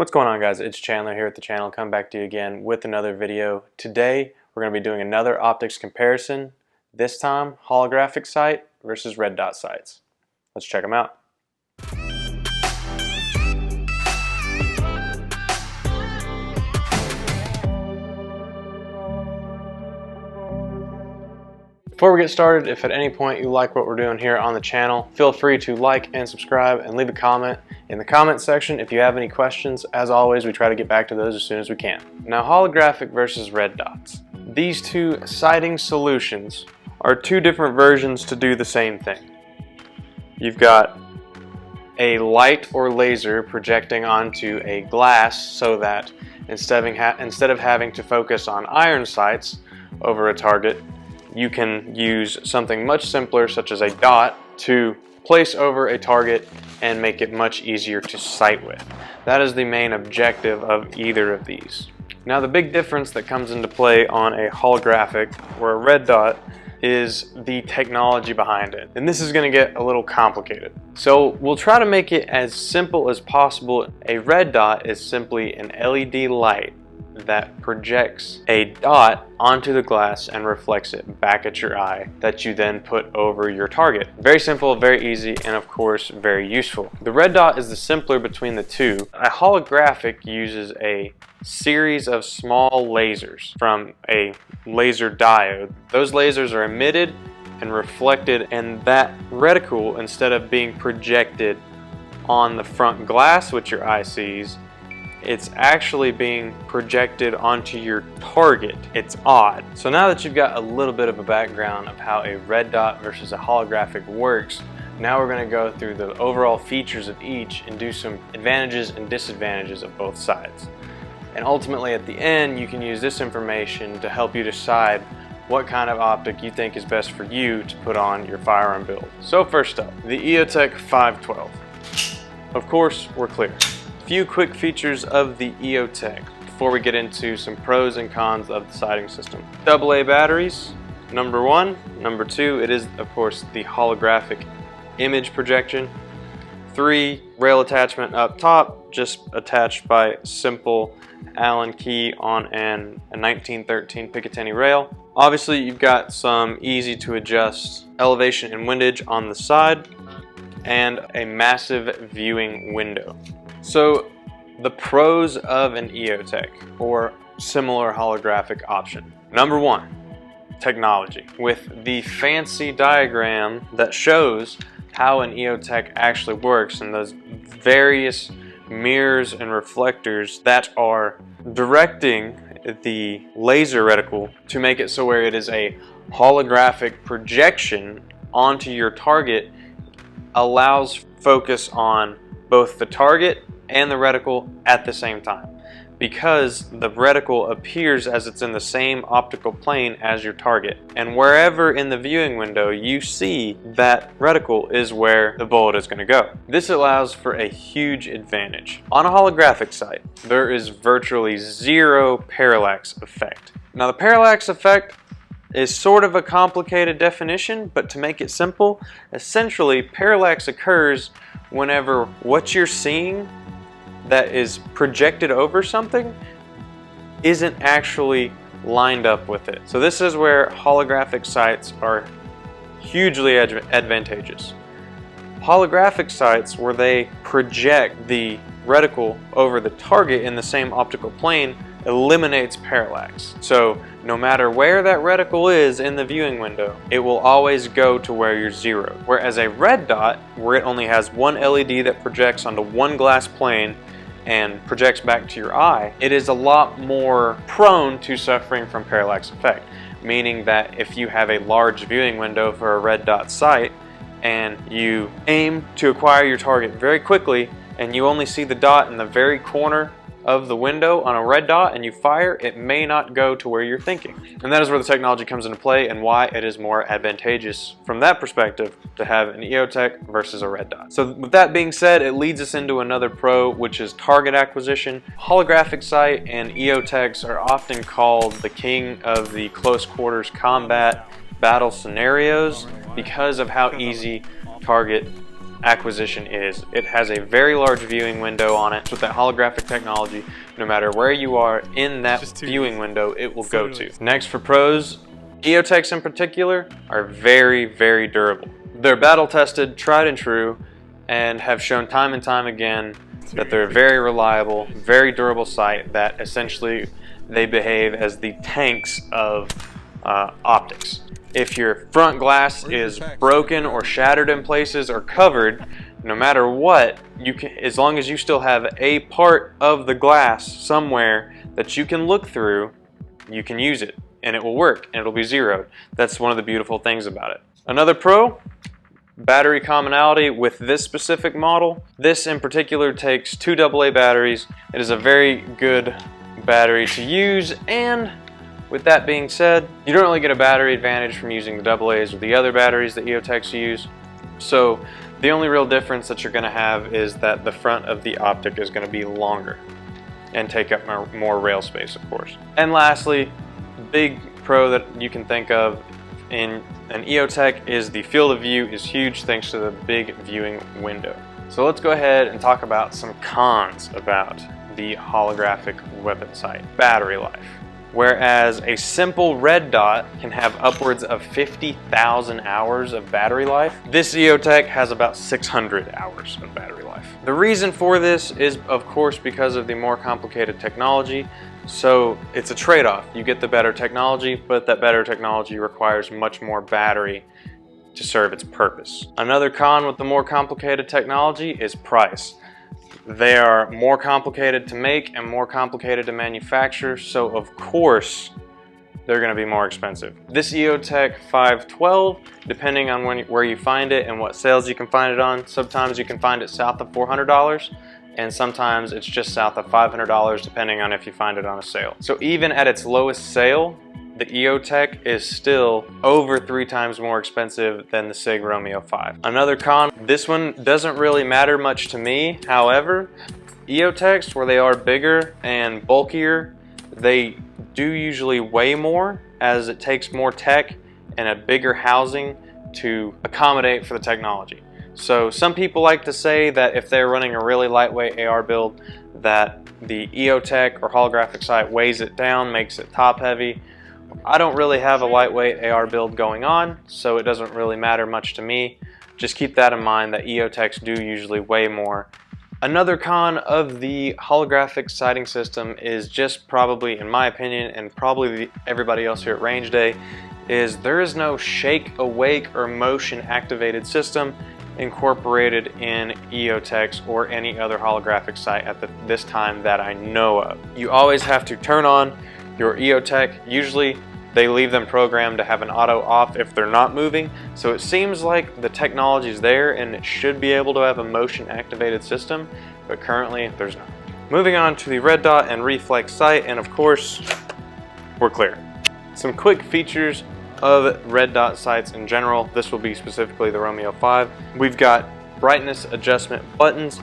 What's going on, guys? It's Chandler here at the channel. Come back to you again with another video. Today we're going to be doing another optics comparison, this time holographic sight versus red dot sights. Let's check them out. Before we get started, if at any point you like what we're doing here on the channel, feel free to like and subscribe and leave a comment in the comment section if you have any questions. As always, we try to get back to those as soon as we can. Now, holographic versus red dots. These two sighting solutions are two different versions to do the same thing. You've got a light or laser projecting onto a glass so that instead of having to focus on iron sights over a target, you can use something much simpler, such as a dot, to place over a target and make it much easier to sight with. That is the main objective of either of these. Now, the big difference that comes into play on a holographic or a red dot is the technology behind it. And this is going to get a little complicated. So we'll try to make it as simple as possible. A red dot is simply an LED light that projects a dot onto the glass and reflects it back at your eye that you then put over your target. Very simple, very easy, and of course very useful. The red dot is the simpler between the two. A holographic uses a series of small lasers from a laser diode. Those lasers are emitted and reflected, and that reticle, instead of being projected on the front glass which your eye sees, it's actually being projected onto your target. It's odd. So now that you've got a little bit of a background of how a red dot versus a holographic works, now we're going to go through the overall features of each and do some advantages and disadvantages of both sides. And ultimately at the end, you can use this information to help you decide what kind of optic you think is best for you to put on your firearm build. So first up, the EOTech 512. Of course, we're clear. Few quick features of the EOTech before we get into some pros and cons of the sighting system. AA batteries, number one. Number two, it is of course the holographic image projection. 3, rail attachment up top, just attached by simple Allen key on a 1913 Picatinny rail. Obviously, you've got some easy to adjust elevation and windage on the side, and a massive viewing window. So the pros of an EOTech or similar holographic option. Number one, technology. With the fancy diagram that shows how an EOTech actually works and those various mirrors and reflectors that are directing the laser reticle to make it so where it is a holographic projection onto your target, allows focus on both the target and the reticle at the same time, because the reticle appears as it's in the same optical plane as your target, and wherever in the viewing window you see that reticle is where the bullet is going to go. This allows for a huge advantage. On a holographic sight, there is virtually zero parallax effect. Now, the parallax effect is sort of a complicated definition, but to make it simple, essentially parallax occurs whenever what you're seeing that is projected over something isn't actually lined up with it. So this is where holographic sights are hugely advantageous. Holographic sights, where they project the reticle over the target in the same optical plane, eliminates parallax. So no matter where that reticle is in the viewing window, it will always go to where you're zero. Whereas a red dot, where it only has one LED that projects onto one glass plane and projects back to your eye, it is a lot more prone to suffering from parallax effect. Meaning that if you have a large viewing window for a red dot sight and you aim to acquire your target very quickly and you only see the dot in the very corner of the window on a red dot and you fire, it may not go to where you're thinking. And that is where the technology comes into play and why it is more advantageous from that perspective to have an EOTech versus a red dot. So with that being said, it leads us into another pro, which is target acquisition. Holographic sight and EOTechs are often called the king of the close quarters combat battle scenarios because of how easy target acquisition is. It has a very large viewing window on it. With that holographic technology, no matter where you are in that viewing window, it will go to. Next, for pros, EOTechs in particular are very, very durable. They're battle tested, tried and true, and have shown time and time again that they're a very reliable, very durable sight, that essentially they behave as the tanks of optics. If your front glass is broken or shattered in places or covered, no matter what, you can, as long as you still have a part of the glass somewhere that you can look through, you can use it and it will work and it'll be zeroed. That's one of the beautiful things about it. Another pro, battery commonality with this specific model. This in particular takes 2 AA batteries. It is a very good battery to use, and with that being said, you don't really get a battery advantage from using the AA's or the other batteries that EOTechs use. So the only real difference that you're going to have is that the front of the optic is going to be longer and take up more rail space, of course. And lastly, big pro that you can think of in an EOTech is the field of view is huge thanks to the big viewing window. So let's go ahead and talk about some cons about the holographic weapon sight. Battery life. Whereas a simple red dot can have upwards of 50,000 hours of battery life, this EOTech has about 600 hours of battery life. The reason for this is, of course, because of the more complicated technology. So it's a trade-off. You get the better technology, but that better technology requires much more battery to serve its purpose. Another con with the more complicated technology is price. They are more complicated to make and more complicated to manufacture, so of course they're going to be more expensive. This EOTech 512, depending on where you find it and what sales you can find it on, sometimes you can find it south of $400 and sometimes it's just south of $500 depending on if you find it on a sale. So even at its lowest sale, the EOTech is still over 3 times more expensive than the SIG Romeo 5. Another con, this one doesn't really matter much to me. However, EOTechs, where they are bigger and bulkier, they do usually weigh more, as it takes more tech and a bigger housing to accommodate for the technology. So some people like to say that if they're running a really lightweight AR build, that the EOTech or holographic sight weighs it down, makes it top heavy. I don't really have a lightweight AR build going on, so it doesn't really matter much to me. Just keep that in mind that EOTechs do usually weigh more. Another con of the holographic sighting system is just probably, in my opinion, and probably everybody else here at Range Day, is there is no shake, awake, or motion activated system incorporated in EOTechs or any other holographic sight at this time that I know of. You always have to turn on your EOTech. Usually they leave them programmed to have an auto off if they're not moving, so it seems like the technology is there and it should be able to have a motion activated system, but currently there's not. Moving on to the red dot and reflex sight, and of course we're clear. Some quick features of red dot sights in general. This will be specifically the Romeo 5. We've got brightness adjustment buttons,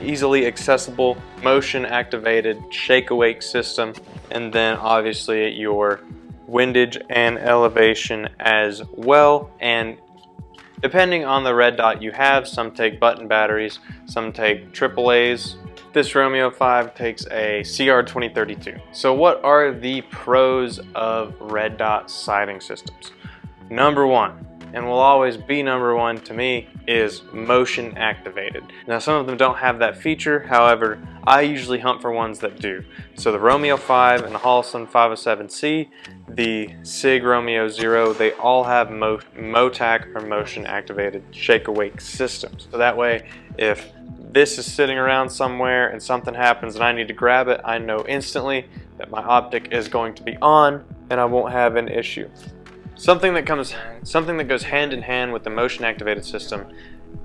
easily accessible, motion activated, shake awake system, and then obviously your windage and elevation as well. And depending on the red dot you have, some take button batteries, some take AAA's. This Romeo 5 takes a CR2032. So what are the pros of red dot sighting systems? Number one, and will always be number one to me, is motion activated. Now some of them don't have that feature, however, I usually hunt for ones that do. So the Romeo 5 and the Holosun 507C, the SIG Romeo 0, they all have MOTAC or motion activated shake awake systems. So that way, if this is sitting around somewhere and something happens and I need to grab it, I know instantly that my optic is going to be on and I won't have an issue. Something that goes hand in hand with the motion activated system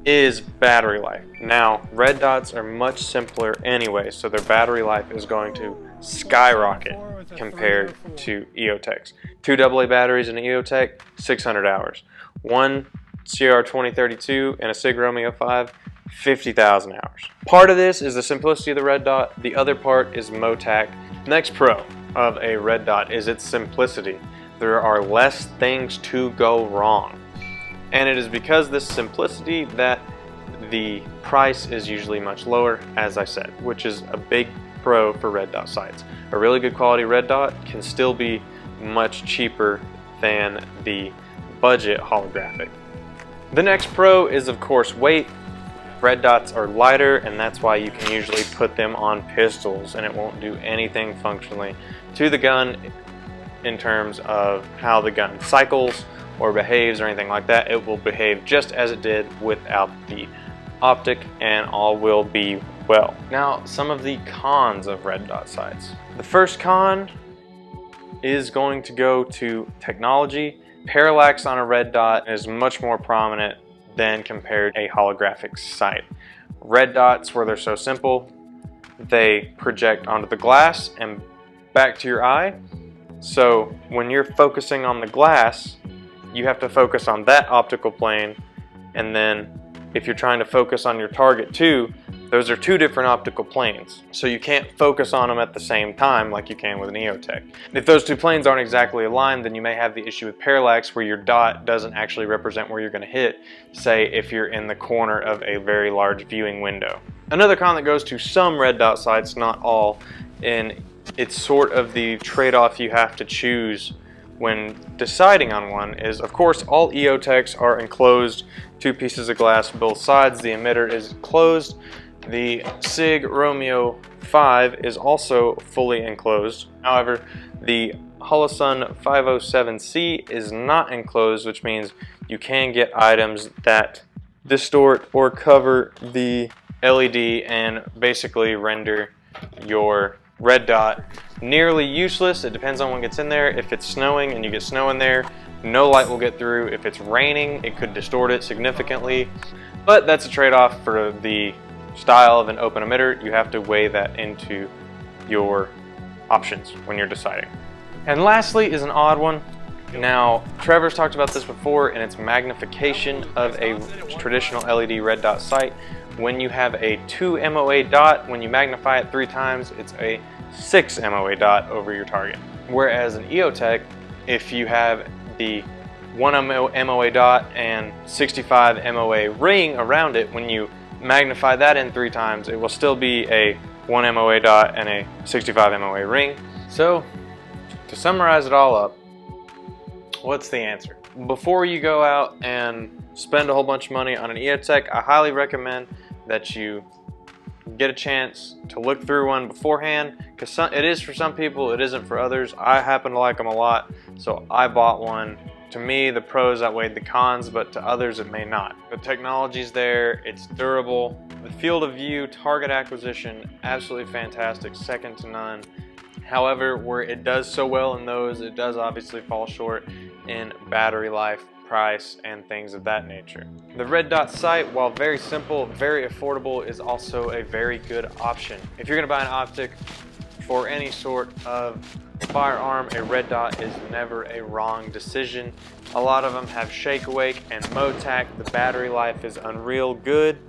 is battery life. Now, red dots are much simpler anyway, so their battery life is going to skyrocket compared to EOTechs. 2 AA batteries in an EOTech, 600 hours. One CR2032 and a SIG Romeo 5, 50,000 hours. Part of this is the simplicity of the red dot, the other part is MOTAC. Next pro of a red dot is its simplicity. There are less things to go wrong. And it is because of this simplicity that the price is usually much lower, as I said, which is a big pro for red dot sights. A really good quality red dot can still be much cheaper than the budget holographic. The next pro is, of course, weight. Red dots are lighter, and that's why you can usually put them on pistols and it won't do anything functionally to the gun in terms of how the gun cycles or behaves or anything like that. It will behave just as it did without the optic, and all will be well. Now, some of the cons of red dot sights. The first con is going to go to technology. Parallax on a red dot is much more prominent than compared to a holographic sight. Red dots, where they're so simple, they project onto the glass and back to your eye. So when you're focusing on the glass, you have to focus on that optical plane, and then if you're trying to focus on your target too, those are two different optical planes. So you can't focus on them at the same time like you can with an EOTech. If those two planes aren't exactly aligned, then you may have the issue with parallax where your dot doesn't actually represent where you're going to hit, say if you're in the corner of a very large viewing window. Another con that goes to some red dot sights, not all, and it's sort of the trade-off you have to choose when deciding on one, is of course all EOTechs are enclosed, two pieces of glass both sides. The emitter is closed. The SIG Romeo 5 is also fully enclosed. However, the Holosun 507C is not enclosed, which means you can get items that distort or cover the LED and basically render your red dot nearly useless. It depends on what gets in there. If it's snowing and you get snow in there, no light will get through. If it's raining, it could distort it significantly. But that's a trade-off for the style of an open emitter. You have to weigh that into your options when you're deciding. And lastly is an odd one. Now, Trevor's talked about this before, and it's magnification of a traditional LED red dot sight. When you have a 2 MOA dot, when you magnify it 3 times, it's a 6 MOA dot over your target. Whereas an EOTech, if you have the 1 MOA dot and 65 MOA ring around it, when you magnify that in 3 times, it will still be a 1 MOA dot and a 65 MOA ring. So, to summarize it all up, what's the answer? Before you go out and spend a whole bunch of money on an EOTech, I highly recommend that you get a chance to look through one beforehand, because it is for some people, it isn't for others. I happen to like them a lot, so I bought one. To me, the pros outweighed the cons, but to others it may not. The technology's there, it's durable. The field of view, target acquisition, absolutely fantastic, second to none. However, where it does so well in those, it does obviously fall short in battery life, price, and things of that nature. The red dot sight, while very simple, very affordable, is also a very good option. If you're gonna buy an optic for any sort of firearm, a red dot is never a wrong decision. A lot of them have shake awake and MOTAC. The battery life is unreal good.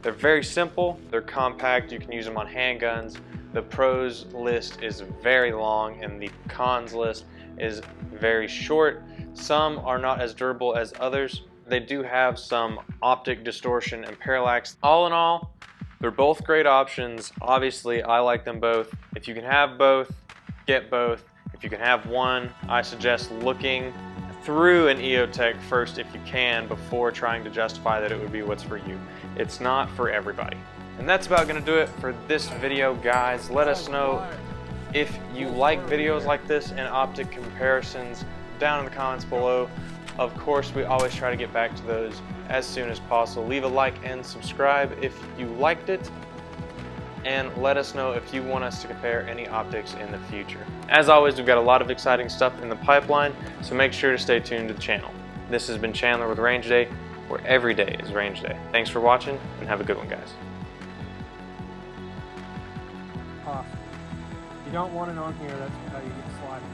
They're very simple, they're compact, you can use them on handguns. The pros list is very long and the cons list is very short. Some are not as durable as others. They do have some optic distortion and parallax. All in all, they're both great options. Obviously, I like them both. If you can have both, get both. If you can have one, I suggest looking through an EOTech first if you can, before trying to justify that it would be what's for you. It's not for everybody. And that's about gonna do it for this video, guys. Let us know if you like videos like this and optic comparisons down in the comments below. Of course, we always try to get back to those as soon as possible. Leave a like and subscribe if you liked it, and let us know if you want us to compare any optics in the future. As always, we've got a lot of exciting stuff in the pipeline, so make sure to stay tuned to the channel. This has been Chandler with Range Day, where every day is Range Day. Thanks for watching, and have a good one, guys. If you don't want it on here, that's how you get sliding.